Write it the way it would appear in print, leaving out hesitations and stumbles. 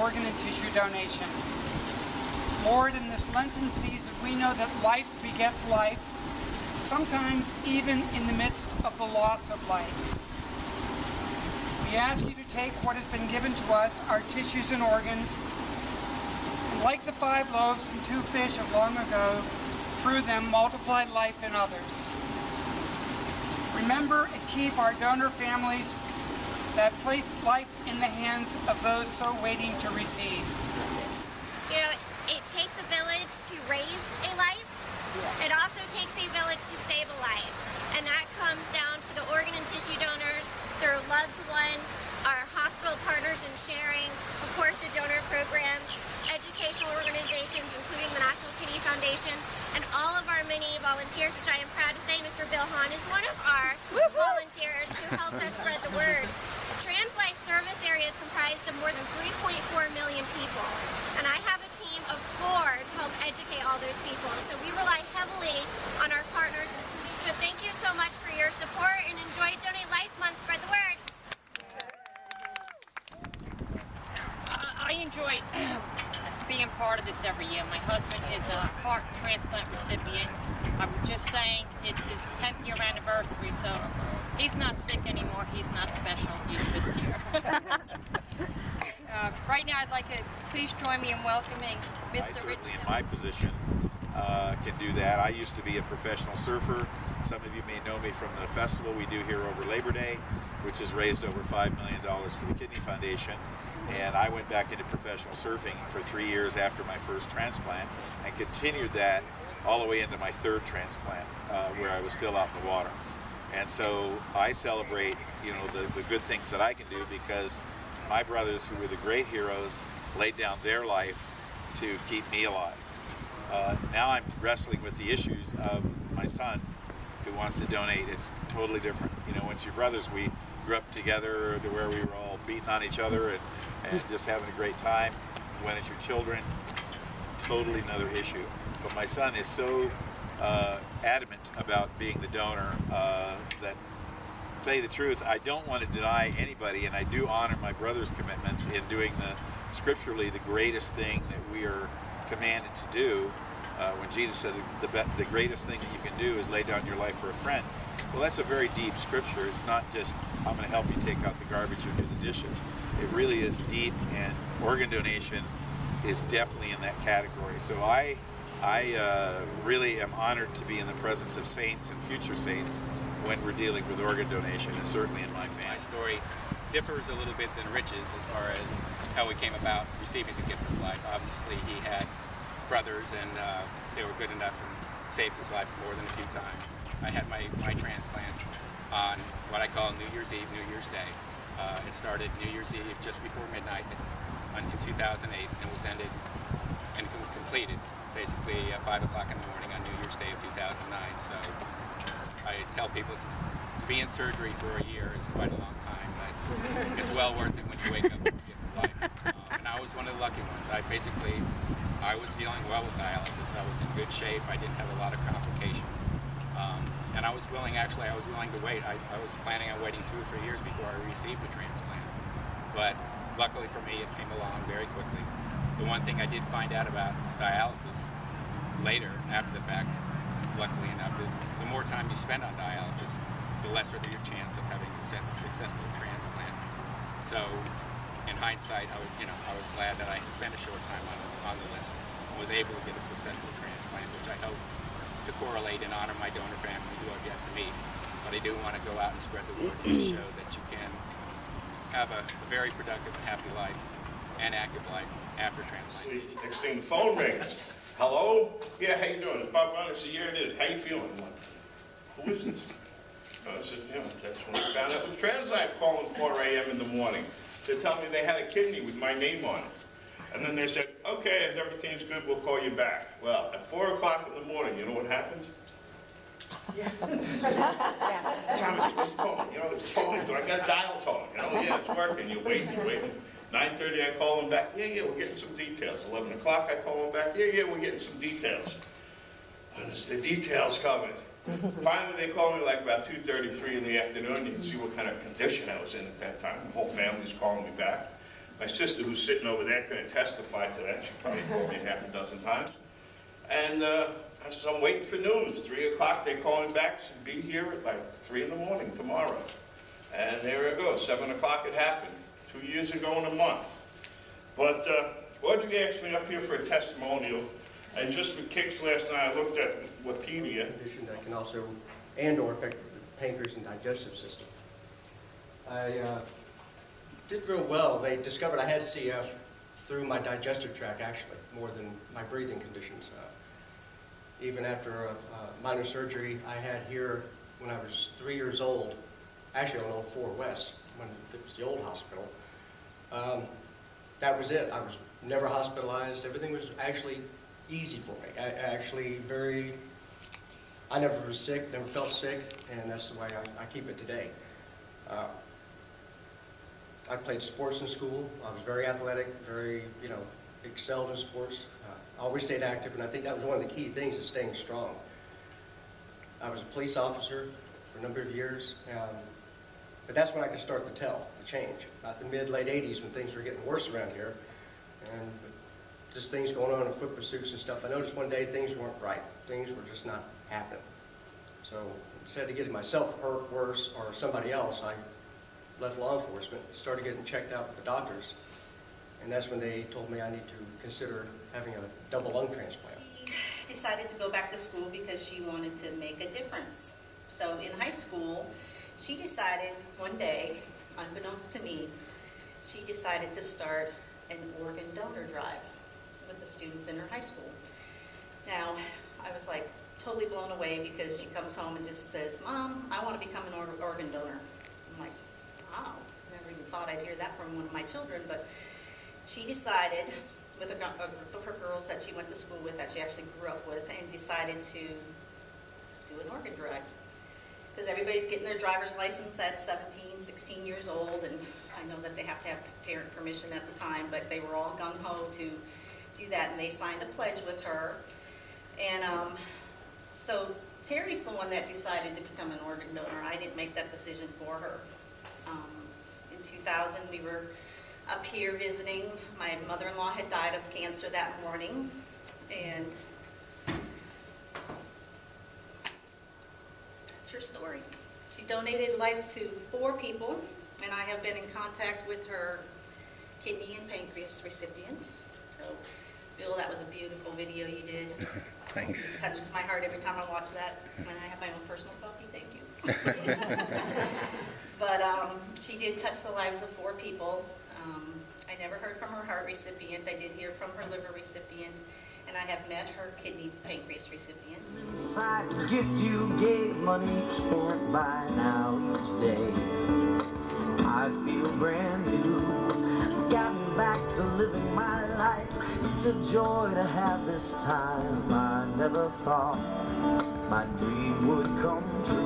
organ and tissue donation. Lord, in this Lenten season, we know that life begets life, sometimes even in the midst of the loss of life. We ask you to take what has been given to us, our tissues and organs, and like the 5 loaves and 2 fish of long ago, through them multiply life in others. Remember and keep our donor families that place life in the hands of those so waiting to receive. You know, it takes a village to raise a life. It also takes a village to save a life. And that comes down to the organ and tissue donors, their loved ones, our hospital partners in sharing, of course the donor programs, educational organizations, including the National Kidney Foundation, and all of our many volunteers, which I am proud to say Mr. Bill Hahn is one of our volunteers who helps us spread the word. TransLife service area is comprised of more than 3.4 million people, and I have a team of 4 to help educate all those people. So we rely heavily on our partners. So thank you so much for your support, and enjoy Donate Life Month. Spread the word. I enjoy being part of this every year. My husband is a heart transplant recipient. I'm just saying it's his 10th year anniversary, so he's not sick anymore. He's not special. He's just here. Right now, I'd like to please join me in welcoming Mr. Rich. In my position, can do that. I used to be a professional surfer. Some of you may know me from the festival we do here over Labor Day, which has raised over $5 million for the Kidney Foundation. And I went back into professional surfing for 3 years after my first transplant, and continued that all the way into my 3rd transplant, where I was still out in the water. And so I celebrate, you know, the good things that I can do, because my brothers, who were the great heroes, laid down their life to keep me alive. Now I'm wrestling with the issues of my son, who wants to donate. It's totally different. You know, once your brothers, we grew up together to where we were all beating on each other and just having a great time. When it's your children, totally another issue. But my son is so adamant about being the donor that, to tell you the truth, I don't want to deny anybody, and I do honor my brother's commitments in doing scripturally the greatest thing that we are commanded to do. When Jesus said the greatest thing that you can do is lay down your life for a friend. Well, that's a very deep scripture. It's not just, I'm going to help you take out the garbage or do the dishes. It really is deep, and organ donation is definitely in that category. So I really am honored to be in the presence of saints and future saints when we're dealing with organ donation, and certainly in my family. My story differs a little bit than Rich's as far as how we came about receiving the gift of life. Obviously, he had brothers, and they were good enough and saved his life more than a few times. I had my transplant on what I call New Year's Eve, New Year's Day. It started New Year's Eve just before midnight in 2008, and was ended and completed basically at 5 o'clock in the morning on New Year's Day of 2009. So I tell people to be in surgery for a year is quite a long time, but it's well worth it when you wake up with the gift of life. And I was one of the lucky ones. I was dealing well with dialysis. I was in good shape. I didn't have a lot of complications. And I was willing to wait. I was planning on waiting 2 or 3 years before I received the transplant. But luckily for me, it came along very quickly. The one thing I did find out about dialysis later, after the fact, luckily enough, is the more time you spend on dialysis, the lesser your chance of having a successful transplant. So, in hindsight, I was glad that I spent a short time on the list and was able to get a successful transplant, which I hope to correlate and honor my donor family who I've yet to meet. But I do want to go out and spread the word and show that you can have a very productive and happy life and active life after transplant. Next thing, the phone rings. Hello? Yeah, how you doing? It's Bob Brown. I said, yeah, it is. How you feeling? I'm like, who is this? I said, that's when I found out it was TransLife calling 4 a.m. in the morning. They're telling me they had a kidney with my name on it. And then they said, okay, if everything's good, we'll call you back. Well, at 4 o'clock in the morning, you know what happens? Yeah. Yes. Thomas, where's the phone? It's the phone. I got a dial tone. Yeah, it's working. You're waiting. 9:30, I call them back. Yeah, we're getting some details. 11 o'clock, I call them back. Yeah, we're getting some details. When is the details coming? Finally, they called me like about 2:33 in the afternoon. You can see what kind of condition I was in at that time. The whole family's calling me back. My sister, who's sitting over there, couldn't testify to that. She probably called me half a dozen times. And I said, I'm waiting for news. 3 o'clock, they call me back. She'd be here at like 3 in the morning tomorrow. And there it goes. 7 o'clock it happened. 2 years ago in a month. But Audrey asked me up here for a testimonial. And just for kicks last night, I looked at Wikipedia. Condition that can also and/or affect the pancreas and digestive system. I did real well. They discovered I had CF through my digestive tract, actually, more than my breathing conditions. Even after a minor surgery I had here when I was 3 years old, actually on Old 4 West, when it was the old hospital, that was it. I was never hospitalized. Everything was actually easy for me. I never was sick, never felt sick, and that's the way I keep it today. I played sports in school. I was very athletic, very, excelled in sports. Always stayed active, and I think that was one of the key things is staying strong. I was a police officer for a number of years, but that's when I could start to tell the change. About the mid-late 80s when things were getting worse around here, and just things going on in foot pursuits and stuff. I noticed one day things weren't right. Things were just not happening. So instead of getting myself hurt worse or somebody else, I left law enforcement, started getting checked out with the doctors, and that's when they told me I need to consider having a double lung transplant. She decided to go back to school because she wanted to make a difference. So in high school, she decided one day, unbeknownst to me, she decided to start an organ donor drive with the students in her high school. Now, I was like totally blown away because she comes home and just says, Mom, I want to become an organ donor. I'm like, wow, never even thought I'd hear that from one of my children, but she decided with a group of her girls that she went to school with, that she actually grew up with, and decided to do an organ drive. Because everybody's getting their driver's license at 17, 16 years old, and I know that they have to have parent permission at the time, but they were all gung-ho to do that, and they signed a pledge with her. And so Terry's the one that decided to become an organ donor. I didn't make that decision for her. In 2000, we were up here visiting. My mother-in-law had died of cancer that morning, and that's her story. She donated life to 4 people, and I have been in contact with her kidney and pancreas recipients. So, Bill, that was a beautiful video you did. Thanks. It touches my heart every time I watch that, and I have my own personal copy. Thank you. But she did touch the lives of 4 people. I never heard from her heart recipient. I did hear from her liver recipient, and I have met her kidney pancreas recipient. Inside the gift you gave, money can't buy now each day. I feel brand new, got me back to living my life. It's a joy to have this time. I never thought my dream would come true.